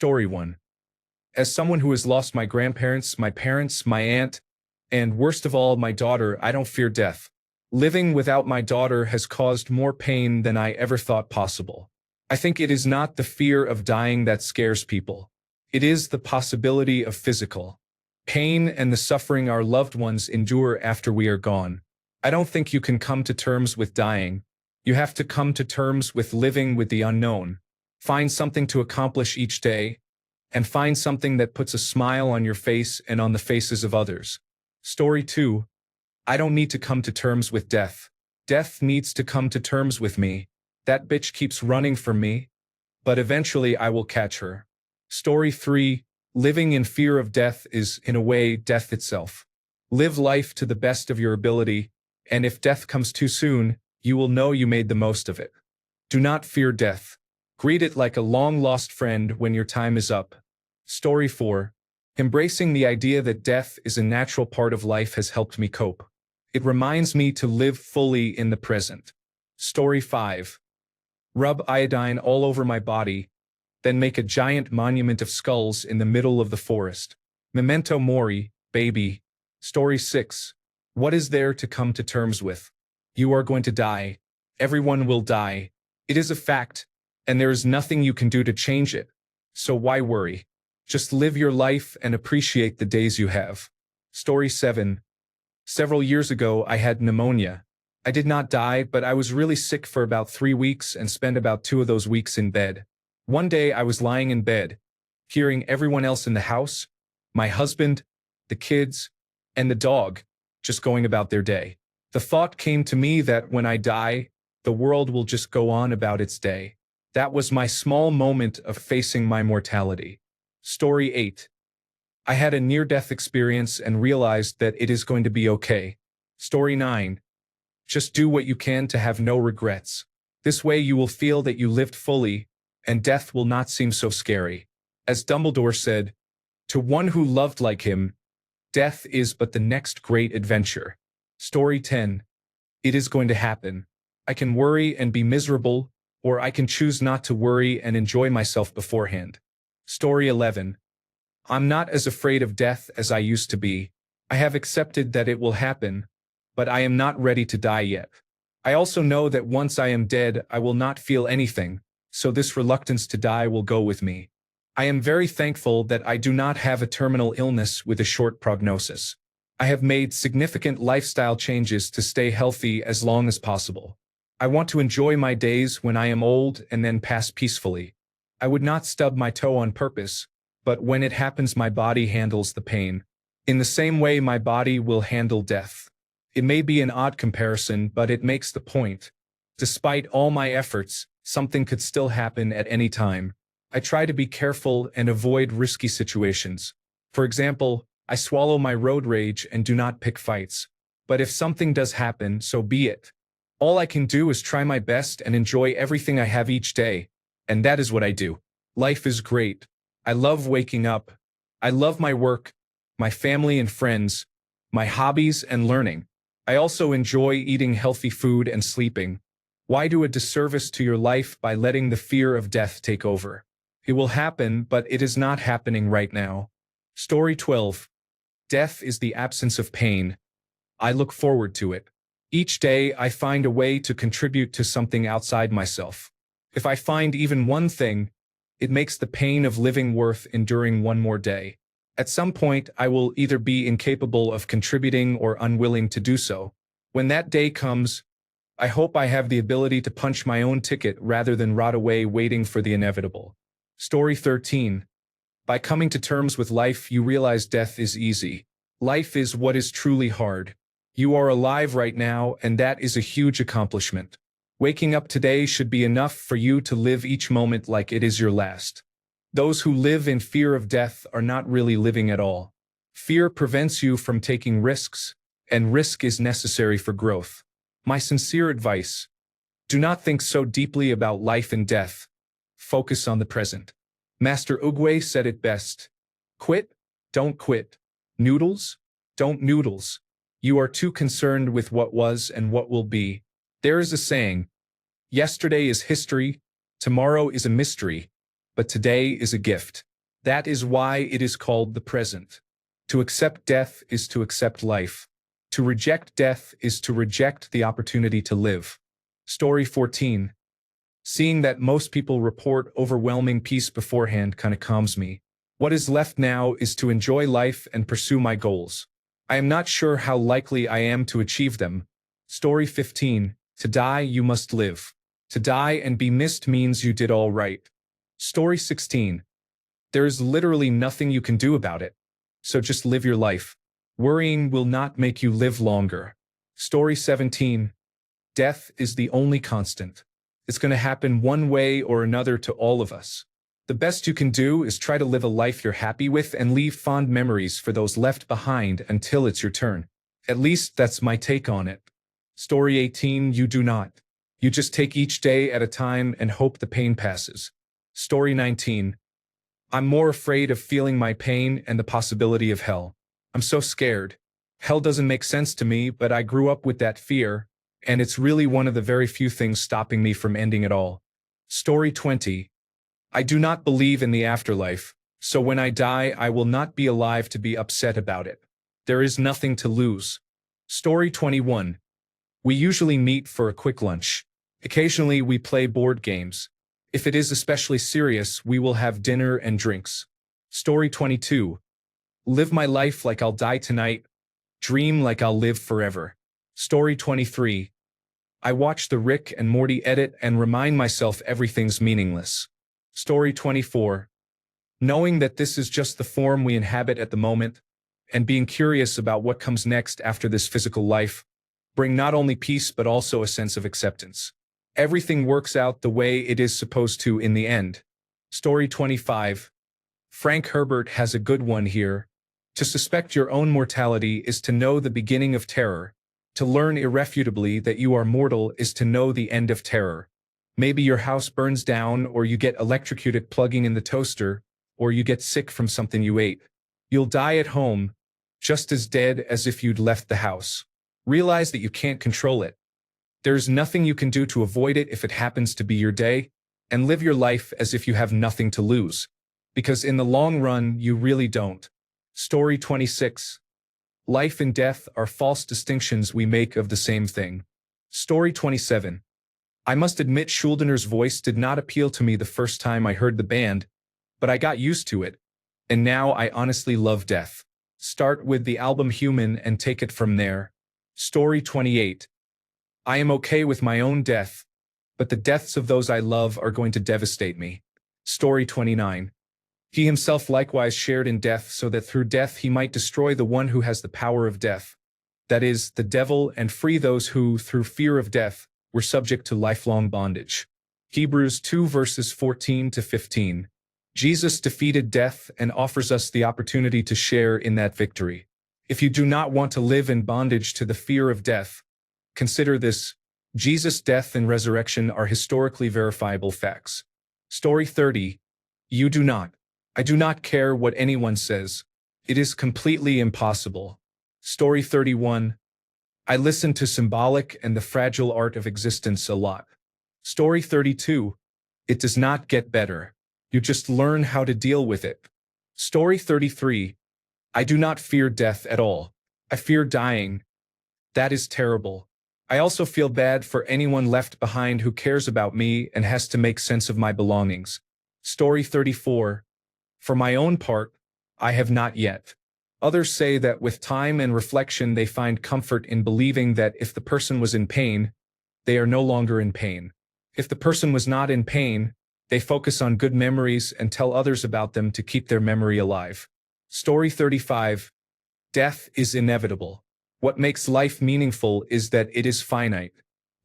Story 1. As someone who has lost my grandparents, my parents, my aunt, and worst of all, my daughter, I don't fear death. Living without my daughter has caused more pain than I ever thought possible. I think it is not the fear of dying that scares people. It is the possibility of physical pain and the suffering our loved ones endure after we are gone. I don't think you can come to terms with dying. You have to come to terms with living with the unknown. Find something to accomplish each day, and find something that puts a smile on your face and on the faces of others. Story 2. I don't need to come to terms with death. Death needs to come to terms with me. That bitch keeps running from me, but eventually I will catch her. Story 3. Living in fear of death is, in a way, death itself. Live life to the best of your ability, and if death comes too soon, you will know you made the most of it. Do not fear death. Greet it like a long-lost friend when your time is up. Story 4. Embracing the idea that death is a natural part of life has helped me cope. It reminds me to live fully in the present. Story 5. Rub iodine all over my body, then make a giant monument of skulls in the middle of the forest. Memento mori, baby. Story 6. What is there to come to terms with? You are going to die. Everyone will die. It is a fact, and there is nothing you can do to change it. So why worry? Just live your life and appreciate the days you have. Story 7. Several years ago, I had pneumonia. I did not die, but I was really sick for about 3 weeks and spent about 2 of those weeks in bed. One day I was lying in bed, hearing everyone else in the house, my husband, the kids, and the dog, just going about their day. The thought came to me that when I die, the world will just go on about its day. That was my small moment of facing my mortality. Story 8. I had a near-death experience and realized that it is going to be okay. Story 9. Just do what you can to have no regrets. This way you will feel that you lived fully, and death will not seem so scary. As Dumbledore said, to one who loved like him, death is but the next great adventure. Story 10. It is going to happen. I can worry and be miserable, or I can choose not to worry and enjoy myself beforehand. Story 11. I'm not as afraid of death as I used to be. I have accepted that it will happen, but I am not ready to die yet. I also know that once I am dead, I will not feel anything, so this reluctance to die will go with me. I am very thankful that I do not have a terminal illness with a short prognosis. I have made significant lifestyle changes to stay healthy as long as possible. I want to enjoy my days when I am old and then pass peacefully. I would not stub my toe on purpose, but when it happens my body handles the pain. In the same way my body will handle death. It may be an odd comparison, but it makes the point. Despite all my efforts, something could still happen at any time. I try to be careful and avoid risky situations. For example, I swallow my road rage and do not pick fights. But if something does happen, so be it. All I can do is try my best and enjoy everything I have each day. And that is what I do. Life is great. I love waking up. I love my work, my family and friends, my hobbies and learning. I also enjoy eating healthy food and sleeping. Why do a disservice to your life by letting the fear of death take over? It will happen, but it is not happening right now. Story 12. Death is the absence of pain. I look forward to it. Each day I find a way to contribute to something outside myself. If I find even one thing, it makes the pain of living worth enduring one more day. At some point, I will either be incapable of contributing or unwilling to do so. When that day comes, I hope I have the ability to punch my own ticket rather than rot away waiting for the inevitable. Story 13. By coming to terms with life, you realize death is easy. Life is what is truly hard. You are alive right now, and that is a huge accomplishment. Waking up today should be enough for you to live each moment like it is your last. Those who live in fear of death are not really living at all. Fear prevents you from taking risks, and risk is necessary for growth. My sincere advice: do not think so deeply about life and death. Focus on the present. Master Oogway said it best. Quit, don't quit. Noodles, don't noodles. You are too concerned with what was and what will be. There is a saying, yesterday is history, tomorrow is a mystery, but today is a gift. That is why it is called the present. To accept death is to accept life. To reject death is to reject the opportunity to live. Story 14. Seeing that most people report overwhelming peace beforehand kinda calms me. What is left now is to enjoy life and pursue my goals. I am not sure how likely I am to achieve them. Story 15. To die, you must live. To die and be missed means you did all right. Story 16. There is literally nothing you can do about it. So just live your life. Worrying will not make you live longer. Story 17. Death is the only constant. It's going to happen one way or another to all of us. The best you can do is try to live a life you're happy with and leave fond memories for those left behind until it's your turn. At least that's my take on it. Story 18. You do not. You just take each day at a time and hope the pain passes. Story 19. I'm more afraid of feeling my pain and the possibility of hell. I'm so scared. Hell doesn't make sense to me, but I grew up with that fear, and it's really one of the very few things stopping me from ending it all. Story 20. I do not believe in the afterlife, so when I die, I will not be alive to be upset about it. There is nothing to lose. Story 21. We usually meet for a quick lunch. Occasionally, we play board games. If it is especially serious, we will have dinner and drinks. Story 22. Live my life like I'll die tonight. Dream like I'll live forever. Story 23. I watch the Rick and Morty edit and remind myself everything's meaningless. Story 24. Knowing that this is just the form we inhabit at the moment, and being curious about what comes next after this physical life, bring not only peace but also a sense of acceptance. Everything works out the way it is supposed to in the end. Story 25. Frank Herbert has a good one here. To suspect your own mortality is to know the beginning of terror. To learn irrefutably that you are mortal is to know the end of terror. Maybe your house burns down, or you get electrocuted plugging in the toaster, or you get sick from something you ate. You'll die at home, just as dead as if you'd left the house. Realize that you can't control it. There's nothing you can do to avoid it if it happens to be your day, and live your life as if you have nothing to lose. Because in the long run, you really don't. Story 26. Life and death are false distinctions we make of the same thing. Story 27. I must admit Schuldener's voice did not appeal to me the first time I heard the band, but I got used to it, and now I honestly love death. Start with the album Human and take it from there. Story 28. I am okay with my own death, but the deaths of those I love are going to devastate me. Story 29. He himself likewise shared in death so that through death he might destroy the one who has the power of death, that is, the devil, and free those who, through fear of death, were subject to lifelong bondage. Hebrews 2 verses 14 to 15. Jesus defeated death and offers us the opportunity to share in that victory. If you do not want to live in bondage to the fear of death, consider this: Jesus' death and resurrection are historically verifiable facts. Story 30. You do not. I do not care what anyone says. It is completely impossible. Story 31. I listen to Symbolic and the Fragile Art of Existence a lot. Story 32. It does not get better. You just learn how to deal with it. Story 33. I do not fear death at all. I fear dying. That is terrible. I also feel bad for anyone left behind who cares about me and has to make sense of my belongings. Story 34. For my own part, I have not yet. Others say that with time and reflection they find comfort in believing that if the person was in pain, they are no longer in pain. If the person was not in pain, they focus on good memories and tell others about them to keep their memory alive. Story 35. Death is inevitable. What makes life meaningful is that it is finite.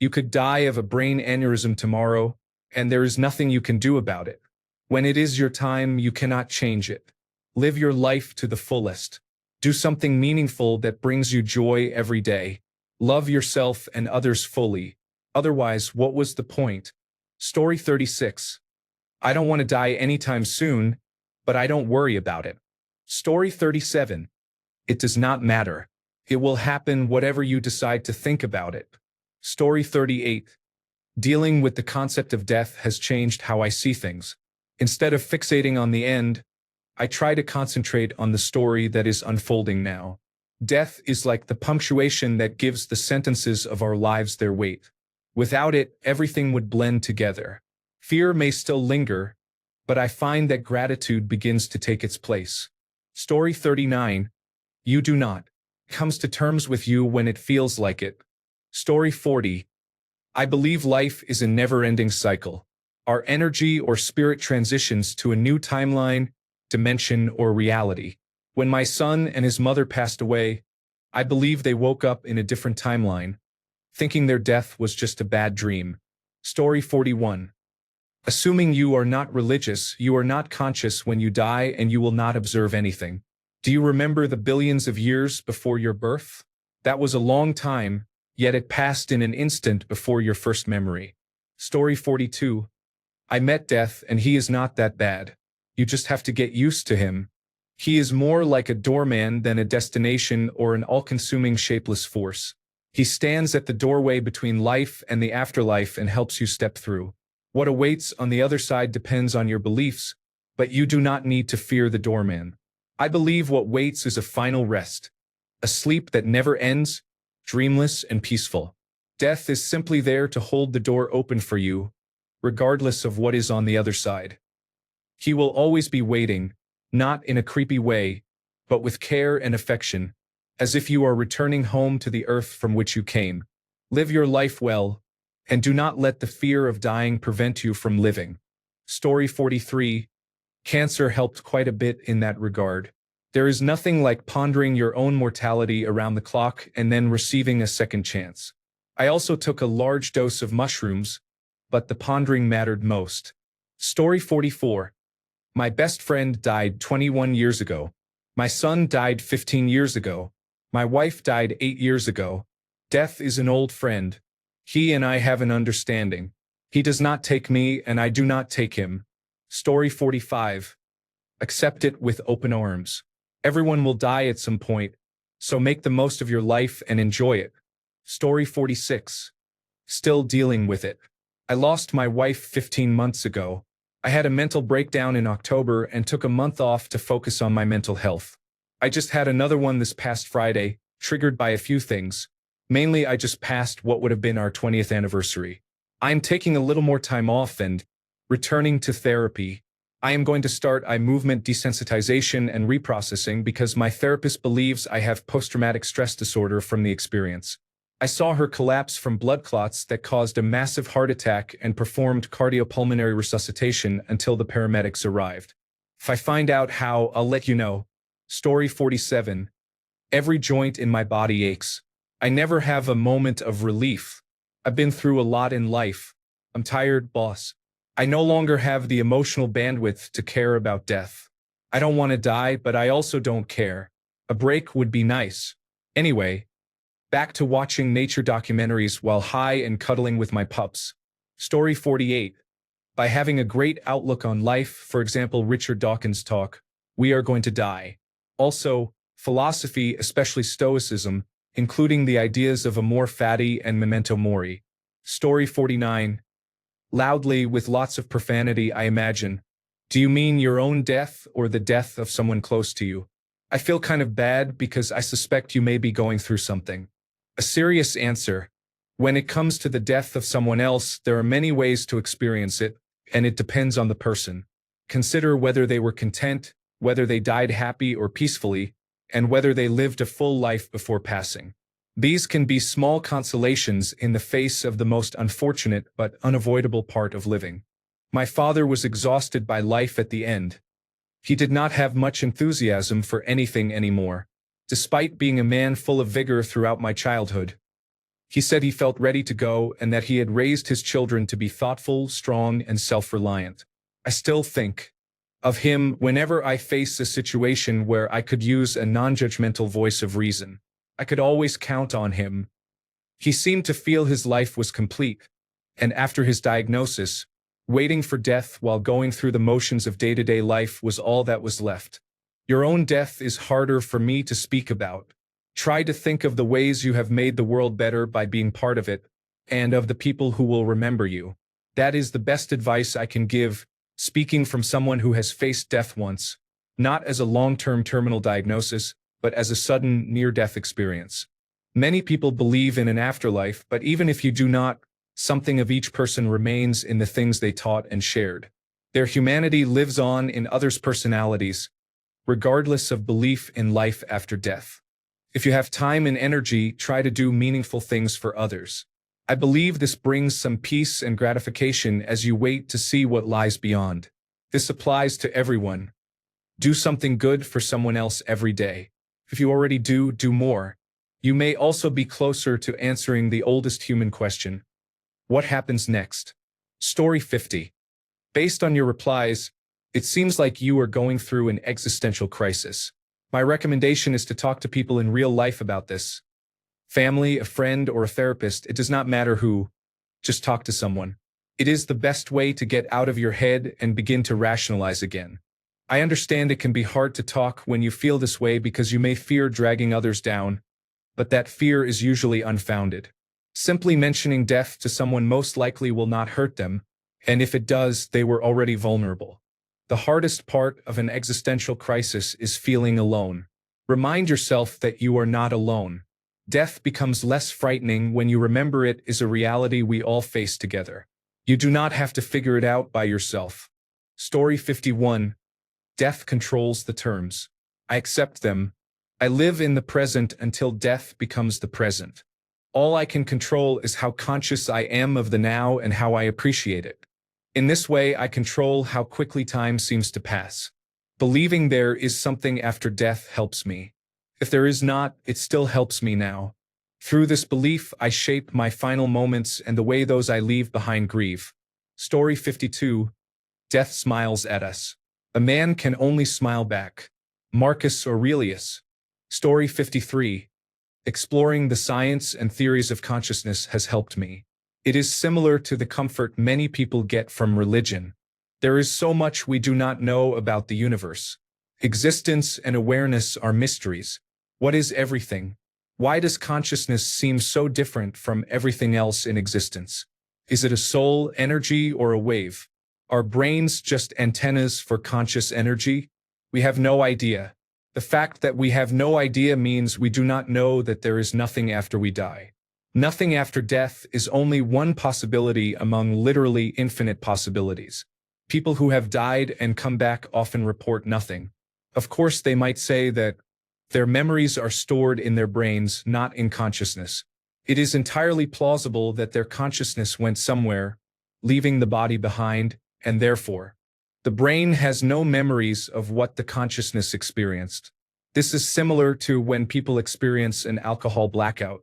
You could die of a brain aneurysm tomorrow, and there is nothing you can do about it. When it is your time, you cannot change it. Live your life to the fullest. Do something meaningful that brings you joy every day. Love yourself and others fully. Otherwise, what was the point? Story 36. I don't want to die anytime soon, but I don't worry about it. Story 37. It does not matter. It will happen whatever you decide to think about it. Story 38. Dealing with the concept of death has changed how I see things. Instead of fixating on the end, I try to concentrate on the story that is unfolding now. Death is like the punctuation that gives the sentences of our lives their weight. Without it, everything would blend together. Fear may still linger, but I find that gratitude begins to take its place. Story 39. You do not. Comes to terms with you when it feels like it. Story 40. I believe life is a never-ending cycle. Our energy or spirit transitions to a new timeline, dimension, or reality. When my son and his mother passed away, I believe they woke up in a different timeline, thinking their death was just a bad dream. Story 41. Assuming you are not religious, you are not conscious when you die and you will not observe anything. Do you remember the billions of years before your birth? That was a long time, yet it passed in an instant before your first memory. Story 42. I met death and he is not that bad. You just have to get used to him. He is more like a doorman than a destination or an all-consuming shapeless force. He stands at the doorway between life and the afterlife and helps you step through. What awaits on the other side depends on your beliefs, but you do not need to fear the doorman. I believe what waits is a final rest, a sleep that never ends, dreamless and peaceful. Death is simply there to hold the door open for you, regardless of what is on the other side. He will always be waiting, not in a creepy way, but with care and affection, as if you are returning home to the earth from which you came. Live your life well, and do not let the fear of dying prevent you from living. Story 43. Cancer helped quite a bit in that regard. There is nothing like pondering your own mortality around the clock and then receiving a second chance. I also took a large dose of mushrooms, but the pondering mattered most. Story 44. My best friend died 21 years ago. My son died 15 years ago. My wife died 8 years ago. Death is an old friend. He and I have an understanding. He does not take me and I do not take him. Story 45. Accept it with open arms. Everyone will die at some point, so make the most of your life and enjoy it. Story 46. Still dealing with it. I lost my wife 15 months ago. I had a mental breakdown in October and took a month off to focus on my mental health. I just had another one this past Friday, triggered by a few things. Mainly, I just passed what would have been our 20th anniversary. I'm taking a little more time off and returning to therapy. I am going to start eye movement desensitization and reprocessing because my therapist believes I have post-traumatic stress disorder from the experience. I saw her collapse from blood clots that caused a massive heart attack and performed cardiopulmonary resuscitation until the paramedics arrived. If I find out how, I'll let you know. Story 47. Every joint in my body aches. I never have a moment of relief. I've been through a lot in life. I'm tired, boss. I no longer have the emotional bandwidth to care about death. I don't want to die, but I also don't care. A break would be nice. Anyway, back to watching nature documentaries while high and cuddling with my pups. Story 48. By having a great outlook on life, for example, Richard Dawkins' talk, we are going to die. Also, philosophy, especially Stoicism, including the ideas of amor fati and memento mori. Story 49. Loudly, with lots of profanity, I imagine. Do you mean your own death or the death of someone close to you? I feel kind of bad because I suspect you may be going through something. A serious answer. When it comes to the death of someone else, there are many ways to experience it, and it depends on the person. Consider whether they were content, whether they died happy or peacefully, and whether they lived a full life before passing. These can be small consolations in the face of the most unfortunate but unavoidable part of living. My father was exhausted by life at the end. He did not have much enthusiasm for anything anymore, despite being a man full of vigor throughout my childhood. He said he felt ready to go and that he had raised his children to be thoughtful, strong, and self-reliant. I still think of him whenever I face a situation where I could use a non-judgmental voice of reason. I could always count on him. He seemed to feel his life was complete, and after his diagnosis, waiting for death while going through the motions of day-to-day life was all that was left. Your own death is harder for me to speak about. Try to think of the ways you have made the world better by being part of it, and of the people who will remember you. That is the best advice I can give, speaking from someone who has faced death once. not as a long-term terminal diagnosis, but as a sudden near-death experience. Many people believe in an afterlife, but even if you do not, something of each person remains in the things they taught and shared. Their humanity lives on in others' personalities, regardless of belief in life after death. If you have time and energy, try to do meaningful things for others. I believe this brings some peace and gratification as you wait to see what lies beyond. This applies to everyone. Do something good for someone else every day. If you already do, do more. You may also be closer to answering the oldest human question: what happens next? Story 50. Based on your replies, it seems like you are going through an existential crisis. My recommendation is to talk to people in real life about this. Family, a friend, or a therapist, it does not matter who. Just talk to someone. It is the best way to get out of your head and begin to rationalize again. I understand it can be hard to talk when you feel this way because you may fear dragging others down, but that fear is usually unfounded. Simply mentioning death to someone most likely will not hurt them, and if it does, they were already vulnerable. The hardest part of an existential crisis is feeling alone. Remind yourself that you are not alone. Death becomes less frightening when you remember it is a reality we all face together. You do not have to figure it out by yourself. Story 51. Death controls the terms. I accept them. I live in the present until death becomes the present. All I can control is how conscious I am of the now and how I appreciate it. In this way, I control how quickly time seems to pass. Believing there is something after death helps me. If there is not, it still helps me now. Through this belief, I shape my final moments and the way those I leave behind grieve. Story 52. Death smiles at us. A man can only smile back. Marcus Aurelius. Story 53. Exploring the science and theories of consciousness has helped me. It is similar to the comfort many people get from religion. There is so much we do not know about the universe. Existence and awareness are mysteries. What is everything? Why does consciousness seem so different from everything else in existence? Is it a soul, energy, or a wave? Are brains just antennas for conscious energy? We have no idea. The fact that we have no idea means we do not know that there is nothing after we die. Nothing after death is only one possibility among literally infinite possibilities. People who have died and come back often report nothing. Of course, they might say that their memories are stored in their brains, not in consciousness. It is entirely plausible that their consciousness went somewhere, leaving the body behind, and therefore, the brain has no memories of what the consciousness experienced. This is similar to when people experience an alcohol blackout.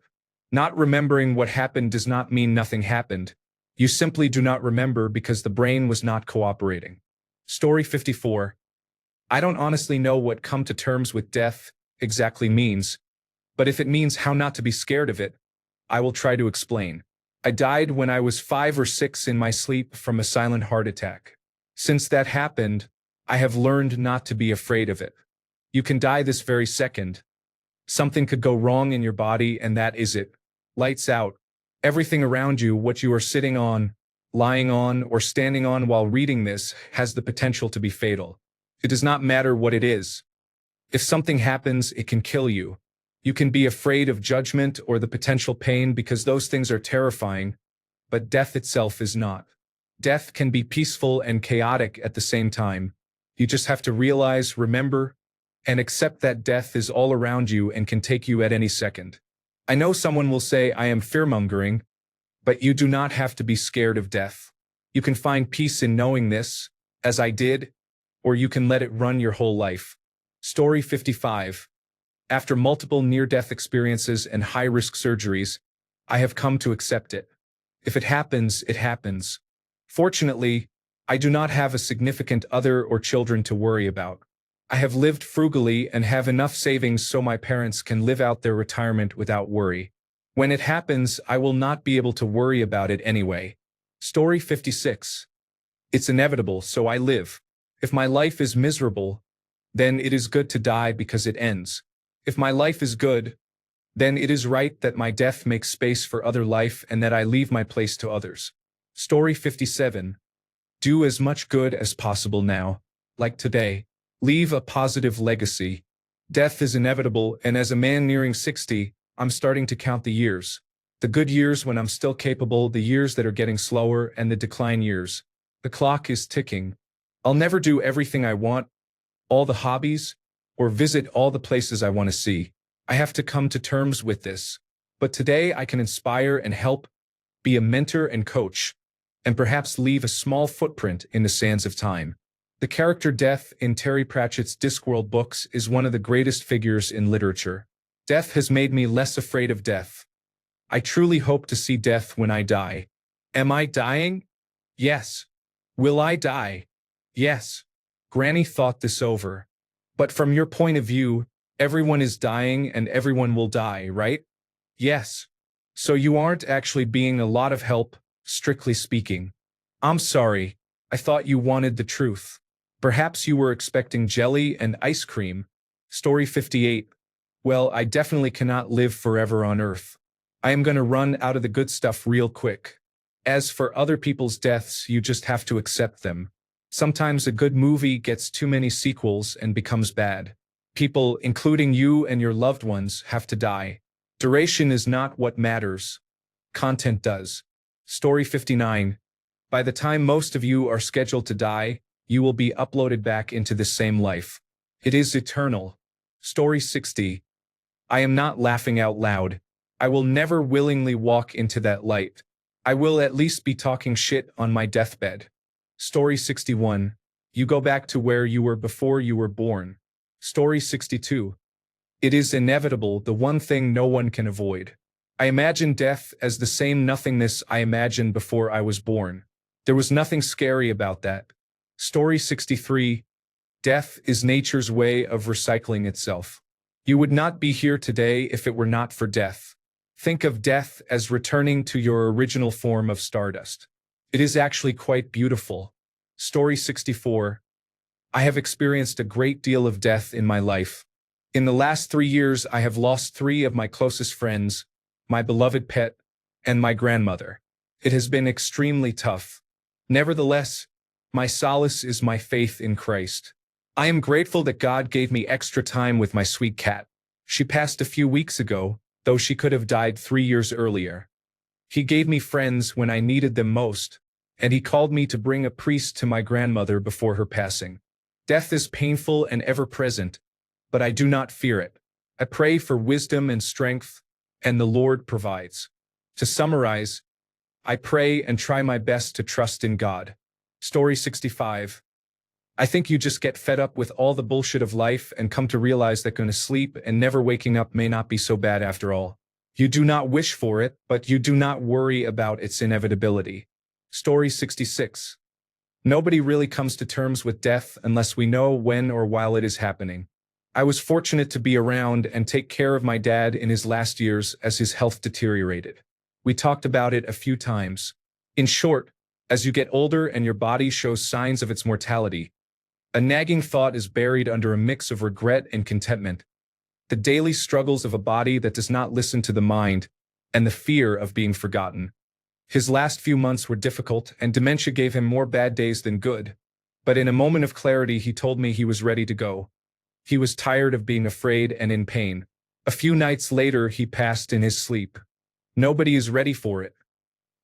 Not remembering what happened does not mean nothing happened. You simply do not remember because the brain was not cooperating. Story 54. I don't honestly know what come to terms with death exactly means, but if it means how not to be scared of it, I will try to explain. I died when I was 5 or 6 in my sleep from a silent heart attack. Since that happened, I have learned not to be afraid of it. You can die this very second. Something could go wrong in your body and that is it. Lights out. Everything around you, what you are sitting on, lying on, or standing on while reading this, has the potential to be fatal. It does not matter what it is. If something happens, it can kill you. You can be afraid of judgment or the potential pain because those things are terrifying, but death itself is not. Death can be peaceful and chaotic at the same time. You just have to realize, remember, and accept that death is all around you and can take you at any second. I know someone will say I am fearmongering, but you do not have to be scared of death. You can find peace in knowing this, as I did, or you can let it run your whole life. Story 55. After multiple near-death experiences and high-risk surgeries, I have come to accept it. If it happens, it happens. Fortunately, I do not have a significant other or children to worry about. I have lived frugally and have enough savings so my parents can live out their retirement without worry. When it happens, I will not be able to worry about it anyway. Story 56. It's inevitable, so I live. If my life is miserable, then it is good to die because it ends. If my life is good, then it is right that my death makes space for other life and that I leave my place to others. Story 57. Do as much good as possible now, like today. Leave a positive legacy. Death is inevitable, and as a man nearing 60, I'm starting to count the years. The good years when I'm still capable, the years that are getting slower, and the decline years. The clock is ticking. I'll never do everything I want, all the hobbies, or visit all the places I want to see. I have to come to terms with this. But today I can inspire and help, be a mentor and coach, and perhaps leave a small footprint in the sands of time. The character Death in Terry Pratchett's Discworld books is one of the greatest figures in literature. Death has made me less afraid of death. I truly hope to see death when I die. Am I dying? Yes. Will I die? Yes. Granny thought this over. But from your point of view, everyone is dying and everyone will die, right? Yes. So you aren't actually being a lot of help, strictly speaking. I'm sorry. I thought you wanted the truth. Perhaps you were expecting jelly and ice cream. Story 58. Well, I definitely cannot live forever on Earth. I am going to run out of the good stuff real quick. As for other people's deaths, you just have to accept them. Sometimes a good movie gets too many sequels and becomes bad. People, including you and your loved ones, have to die. Duration is not what matters. Content does. Story 59. By the time most of you are scheduled to die, you will be uploaded back into the same life. It is eternal. Story 60. I am not laughing out loud. I will never willingly walk into that light. I will at least be talking shit on my deathbed. Story 61. You go back to where you were before you were born. Story 62. It is inevitable, the one thing no one can avoid. I imagine death as the same nothingness I imagined before I was born. There was nothing scary about that. Story 63. Death is nature's way of recycling itself. You would not be here today if it were not for death. Think of death as returning to your original form of stardust. It is actually quite beautiful. Story 64. I have experienced a great deal of death in my life. In the last 3 years, I have lost 3 of my closest friends, my beloved pet, and my grandmother. It has been extremely tough. Nevertheless, my solace is my faith in Christ. I am grateful that God gave me extra time with my sweet cat. She passed a few weeks ago, though she could have died 3 years earlier. He gave me friends when I needed them most, and he called me to bring a priest to my grandmother before her passing. Death is painful and ever-present, but I do not fear it. I pray for wisdom and strength, and the Lord provides. To summarize, I pray and try my best to trust in God. Story 65. I think you just get fed up with all the bullshit of life and come to realize that going to sleep and never waking up may not be so bad after all. You do not wish for it, but you do not worry about its inevitability. Story 66. Nobody really comes to terms with death unless we know when or while it is happening. I was fortunate to be around and take care of my dad in his last years as his health deteriorated. We talked about it a few times. In short, as you get older and your body shows signs of its mortality, a nagging thought is buried under a mix of regret and contentment. The daily struggles of a body that does not listen to the mind, and the fear of being forgotten. His last few months were difficult, and dementia gave him more bad days than good. But in a moment of clarity, he told me he was ready to go. He was tired of being afraid and in pain. A few nights later, he passed in his sleep. Nobody is ready for it.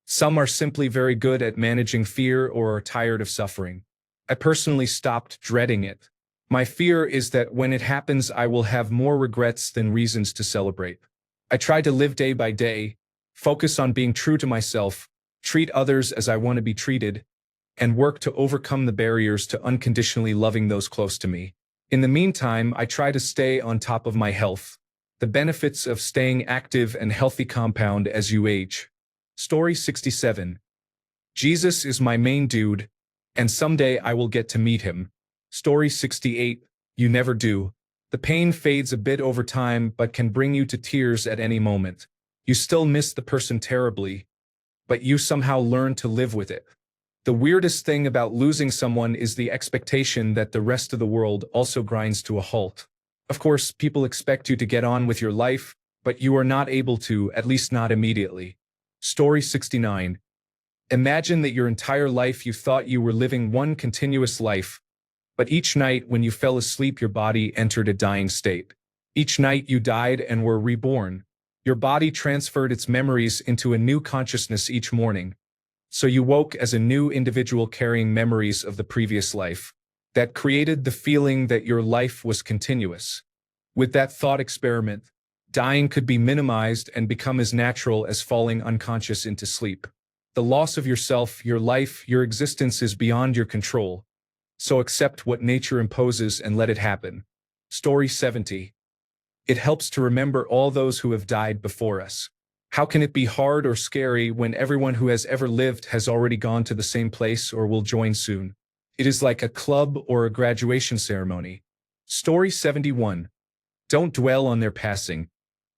Some are simply very good at managing fear or are tired of suffering. I personally stopped dreading it. My fear is that when it happens, I will have more regrets than reasons to celebrate. I try to live day by day, focus on being true to myself, treat others as I want to be treated, and work to overcome the barriers to unconditionally loving those close to me. In the meantime, I try to stay on top of my health. The benefits of staying active and healthy compound as you age. Story 67. Jesus is my main dude, and someday I will get to meet him. Story 68. You never do. The pain fades a bit over time but can bring you to tears at any moment. You still miss the person terribly, but you somehow learn to live with it. The weirdest thing about losing someone is the expectation that the rest of the world also grinds to a halt. Of course, people expect you to get on with your life, but you are not able to, at least not immediately. Story 69. Imagine that your entire life you thought you were living one continuous life, But each night when you fell asleep, your body entered a dying state. Each night you died and were reborn. Your body transferred its memories into a new consciousness each morning. So you woke as a new individual carrying memories of the previous life. That created the feeling that your life was continuous. With that thought experiment, dying could be minimized and become as natural as falling unconscious into sleep. The loss of yourself, your life, your existence is beyond your control. So accept what nature imposes and let it happen. Story 70. It helps to remember all those who have died before us. How can it be hard or scary when everyone who has ever lived has already gone to the same place or will join soon? It is like a club or a graduation ceremony. Story 71. Don't dwell on their passing.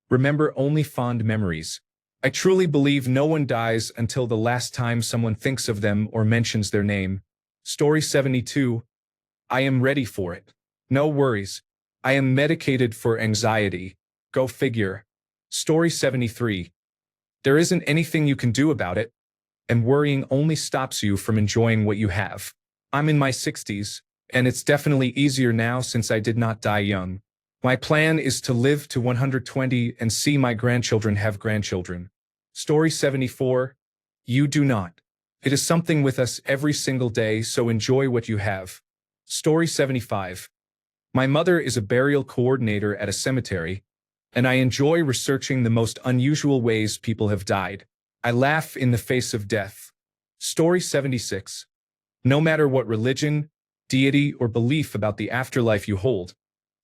Remember only fond memories. I truly believe no one dies until the last time someone thinks of them or mentions their name. Story 72. I am ready for it. No worries. I am medicated for anxiety. Go figure. Story 73. There isn't anything you can do about it, and worrying only stops you from enjoying what you have. I'm in my 60s, and it's definitely easier now since I did not die young. My plan is to live to 120 and see my grandchildren have grandchildren. Story 74. You do not. It is something with us every single day, so enjoy what you have. Story 75. My mother is a burial coordinator at a cemetery, and I enjoy researching the most unusual ways people have died. I laugh in the face of death. Story 76. No matter what religion, deity, or belief about the afterlife you hold,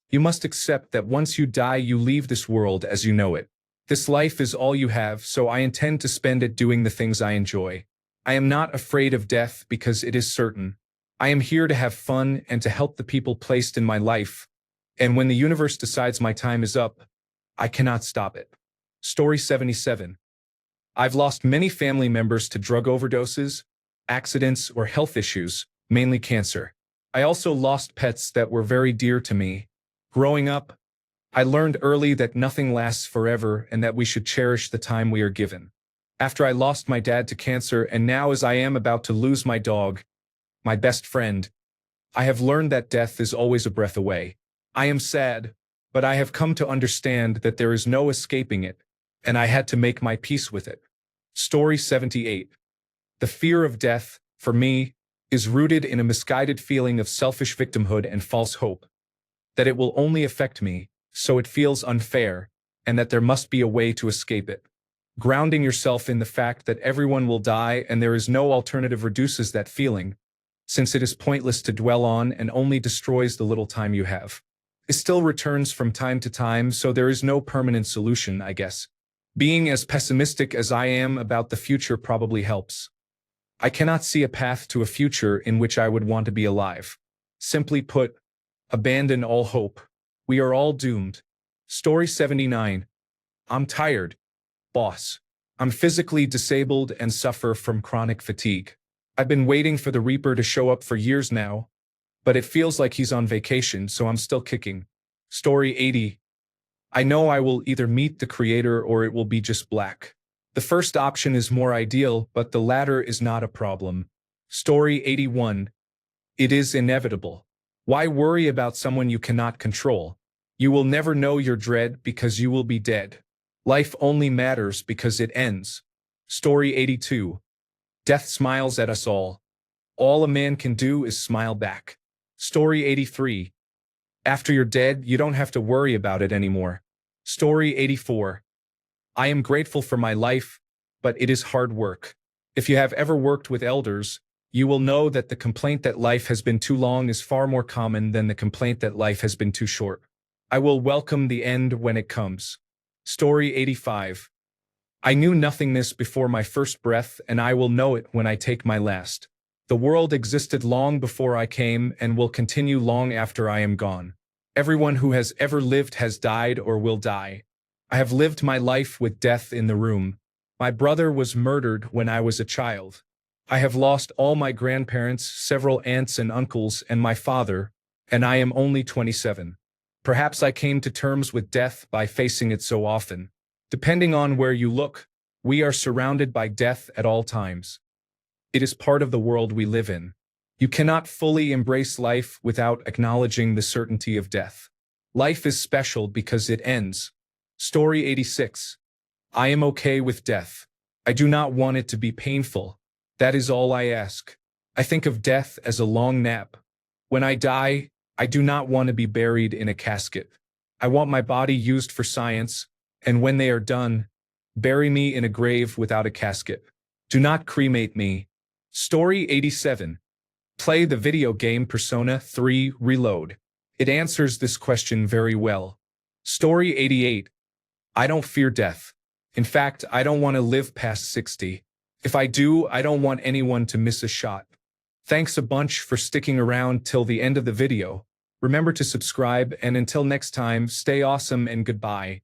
you must accept that once you die, you leave this world as you know it. This life is all you have, so I intend to spend it doing the things I enjoy. I am not afraid of death because it is certain. I am here to have fun and to help the people placed in my life. And when the universe decides my time is up, I cannot stop it. Story 77. I've lost many family members to drug overdoses, accidents, or health issues, mainly cancer. I also lost pets that were very dear to me. Growing up, I learned early that nothing lasts forever and that we should cherish the time we are given. After I lost my dad to cancer, and now as I am about to lose my dog, my best friend, I have learned that death is always a breath away. I am sad, but I have come to understand that there is no escaping it, and I had to make my peace with it. Story 78. The fear of death, for me, is rooted in a misguided feeling of selfish victimhood and false hope. That it will only affect me, so it feels unfair, and that there must be a way to escape it. Grounding yourself in the fact that everyone will die and there is no alternative reduces that feeling, since it is pointless to dwell on and only destroys the little time you have. It still returns from time to time, so there is no permanent solution, I guess. Being as pessimistic as I am about the future probably helps. I cannot see a path to a future in which I would want to be alive. Simply put, abandon all hope. We are all doomed. Story 79. I'm tired, boss. I'm physically disabled and suffer from chronic fatigue. I've been waiting for the Reaper to show up for years now, but it feels like he's on vacation, so I'm still kicking. Story 80. I know I will either meet the Creator or it will be just black. The first option is more ideal, but the latter is not a problem. Story 81. It is inevitable. Why worry about someone you cannot control? You will never know your dread because you will be dead. Life only matters because it ends. Story 82. Death smiles at us all. All a man can do is smile back. Story 83. After you're dead, you don't have to worry about it anymore. Story 84. I am grateful for my life, but it is hard work. If you have ever worked with elders, you will know that the complaint that life has been too long is far more common than the complaint that life has been too short. I will welcome the end when it comes. Story 85. I knew nothingness before my first breath, and I will know it when I take my last. The world existed long before I came and will continue long after I am gone. Everyone who has ever lived has died or will die. I have lived my life with death in the room. My brother was murdered when I was a child. I have lost all my grandparents, several aunts and uncles, and my father, and I am only 27. Perhaps I came to terms with death by facing it so often. Depending on where you look, we are surrounded by death at all times. It is part of the world we live in. You cannot fully embrace life without acknowledging the certainty of death. Life is special because it ends. Story 86. I am okay with death. I do not want it to be painful. That is all I ask. I think of death as a long nap. When I die, I do not want to be buried in a casket. I want my body used for science, and when they are done, bury me in a grave without a casket. Do not cremate me. Story 87. Play the video game Persona 3 Reload. It answers this question very well. Story 88. I don't fear death. In fact, I don't want to live past 60. If I do, I don't want anyone to miss a shot. Thanks a bunch for sticking around till the end of the video. Remember to subscribe, and until next time, stay awesome and goodbye.